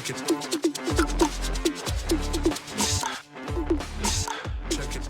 check it. Check it.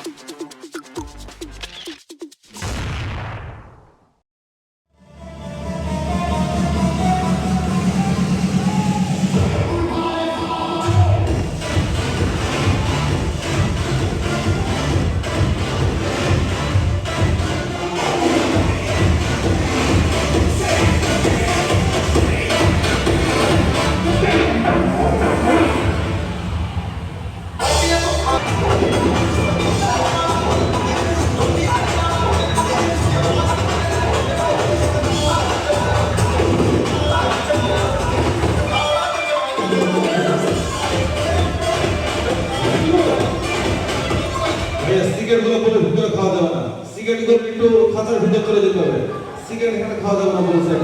Cigarette গুলো বলে ভিতরে খাওয়া যাবে না, সিগারেট গুলো একটু খাঁচার ভিতরে চলে যেতে হবে, সিগারেট এখানে খাওয়া যাবে না বলছে,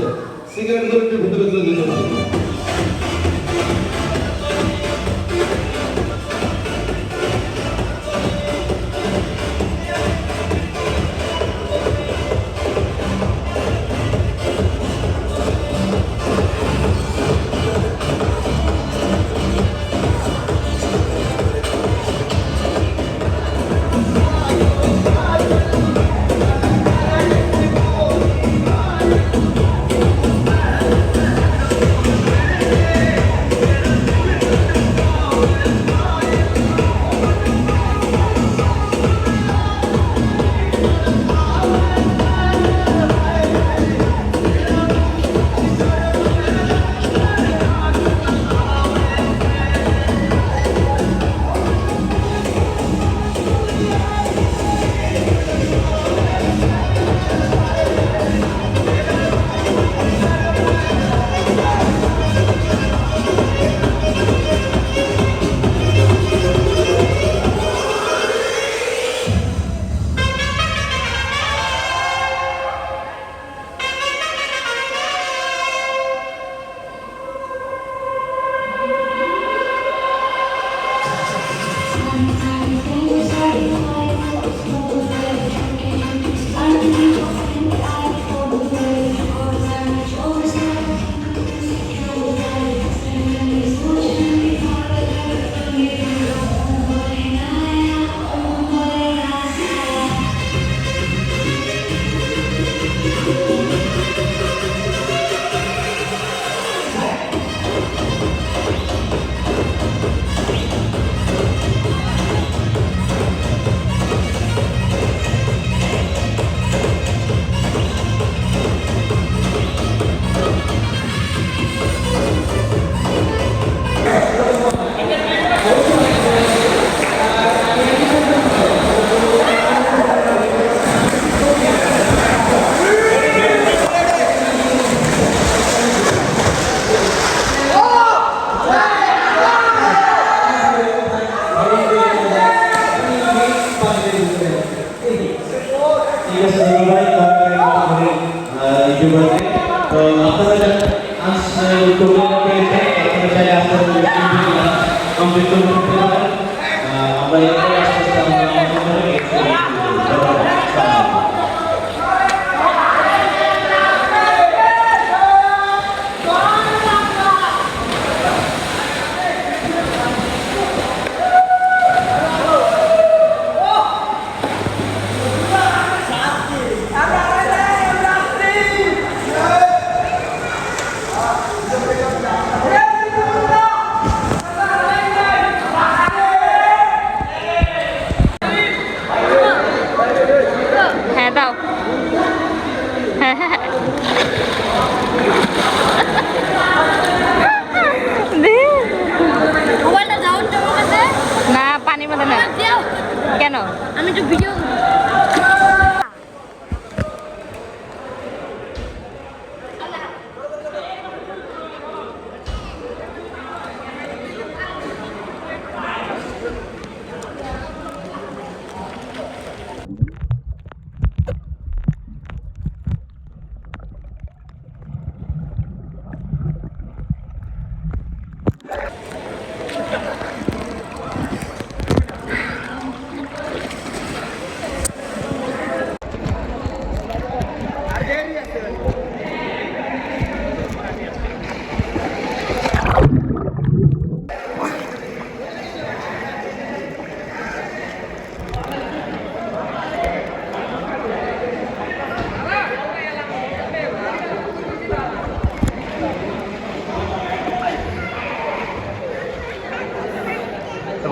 সিগারেট গুলো একটু ভিতরে চলে যেতে হবে।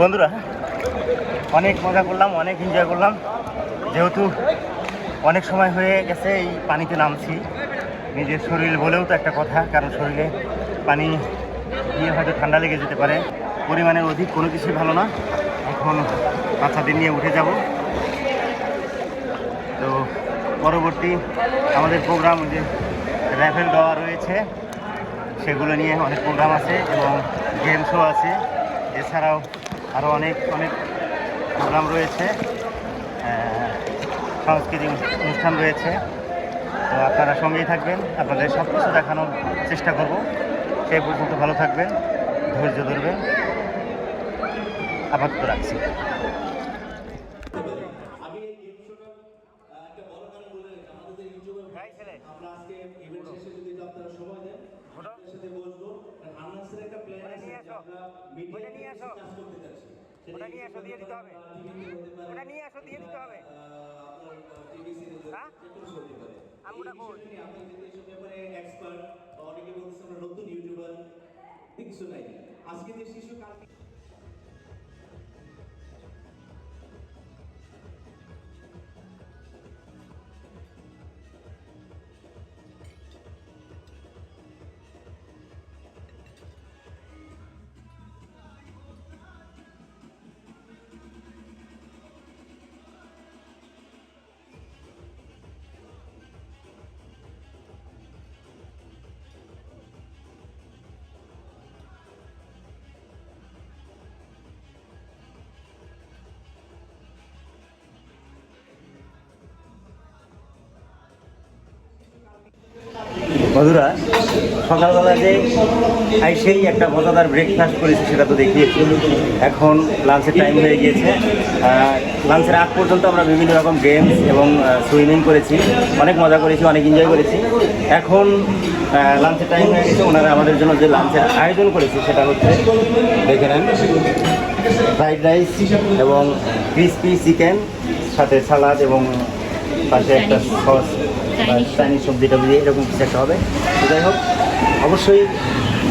বন্ধুরা অনেক মজা করলাম, অনেক এনজয় করলাম। যেহেতু অনেক সময় হয়ে গেছে এই পানিতে নামছি, নিজের শরীর বলেও তো একটা কথা, কারণ শরীরে পানি দিয়ে হয়তো ঠান্ডা লেগে যেতে পারে। পরিমাণের অধিক কোনো কিছুই ভালো না। এখন বাচ্চাদের নিয়ে উঠে যাব। তো পরবর্তী আমাদের প্রোগ্রাম যে র্যাফেল দেওয়া রয়েছে, সেগুলো নিয়ে অনেক প্রোগ্রাম আছে এবং গেম শো আছে। এছাড়াও আরও অনেক প্রোগ্রাম রয়েছে, সাংস্কৃতিক অনুষ্ঠান রয়েছে। তো আপনারা সঙ্গেই থাকবেন, আপনাদের সব কিছু দেখানোর চেষ্টা করব। সেই পর্যন্ত ভালো থাকবেন, ধৈর্য ধরবেন। আপাতত রাখছি। আজকে যে শিশু বন্ধুরা সকালবেলা যে সেই একটা মজাদার ব্রেকফাস্ট করেছি সেটা তো দেখিয়েছি। এখন লাঞ্চের টাইম হয়ে গিয়েছে। লাঞ্চের আগ পর্যন্ত আমরা বিভিন্ন রকম গেমস এবং সুইমিং করেছি, অনেক মজা করেছি, অনেক এনজয় করেছি। এখন লাঞ্চের টাইম হয়ে গেছে। ওনারা আমাদের জন্য যে লাঞ্চের আয়োজন করেছে সেটা হচ্ছে, দেখে নেন, ফ্রাইড রাইস এবং ক্রিসপি চিকেন, সাথে সালাদ এবং পাশে একটা সস বা চাইনিজ সবজিটা দিয়ে এরকম কিছু একটা হবে। যাই হোক, অবশ্যই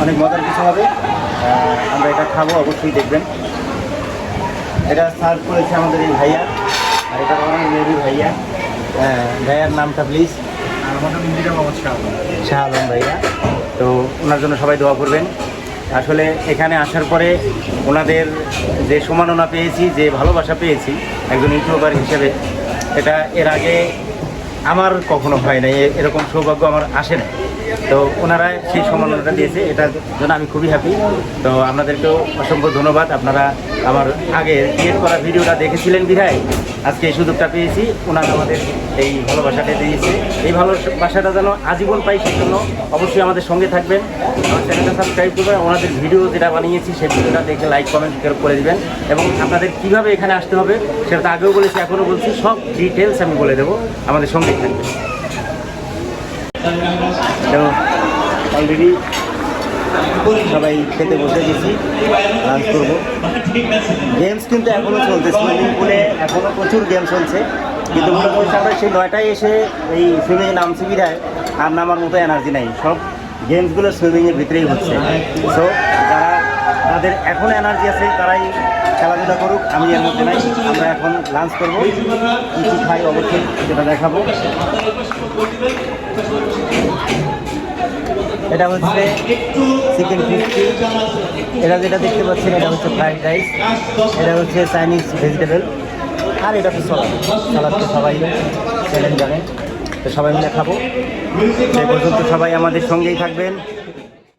অনেক মজার কিছু হবে। আমরা এটা খাবো, অবশ্যই দেখবেন। এটা সার্ভ করেছে আমাদের এই ভাইয়া, আর এটা আমাদের মেবি ভাইয়া। ভাইয়ার নামটা প্লিজ? শাহ আলম ভাইয়া। তো ওনার জন্য সবাই দোয়া করবেন। আসলে এখানে আসার পরে ওনাদের যে সম্মাননা পেয়েছি, যে ভালোবাসা পেয়েছি একজন ইউটিউবার হিসেবে, এটা এর আগে আমার কখনো হয় নাই, এরকম সৌভাগ্য আমার আসে না। তো ওনারা সেই সম্মাননাটা দিয়েছে, এটার জন্য আমি খুবই হ্যাপি। তো আপনাদেরকেও অসংখ্য ধন্যবাদ। আপনারা আমার আগে ক্রিয়েট করা ভিডিওটা দেখেছিলেন বিধায় আজকে এই সুযোগটা পেয়েছি। ওনারা আমাদের এই ভালোবাসাটা দিয়েছে। এই ভালোবাসাটা যেন আজীবন পাই, সেই জন্য অবশ্যই আমাদের সঙ্গে থাকবেন, আমার চ্যানেলটা সাবস্ক্রাইব করবেন। ওনাদের ভিডিও যেটা বানিয়েছি সেই ভিডিওটা দেখে লাইক কমেন্ট করে দেবেন। এবং আপনাদের কীভাবে এখানে আসতে হবে সেটা তো আগেও বলেছি, এখনও বলছি, সব ডিটেলস আমি বলে দেবো। আমাদের সঙ্গেই থাকবেন। তো অলরেডি সবাই খেতে বসে গেছি, লাঞ্চ করবো। গেমস কিন্তু এখনও চলছে, সুইমিং পুলে এখনও প্রচুর গেম চলছে। কিন্তু মোটামুটি আমরা সেই 9টায় এসে এই সুইমিংয়ে নামছি বিধায় আর নামার মতো এনার্জি নাই। সব গেমসগুলো সুইমিংয়ের ভিতরেই হচ্ছে। সো যাদের এখন এনার্জি আছে তারাই খেলাধুলা করুক, আমি এর মধ্যে নাই। আমরা এখন লাঞ্চ করবো, কিছু খাই অবশ্যই সেটা দেখাবো। এটা হচ্ছে চিকেন ক্রিসপি, এটা যেটা দেখতে পাচ্ছেন এটা হচ্ছে ফ্রাইড রাইস, এটা হচ্ছে চাইনিজ ভেজিটেবল, আর এটা হচ্ছে সালাদ তো সবাই জানেন। তো সবাই মিলে খাবো। সে পর্যন্ত সবাই আমাদের সঙ্গেই থাকবেন।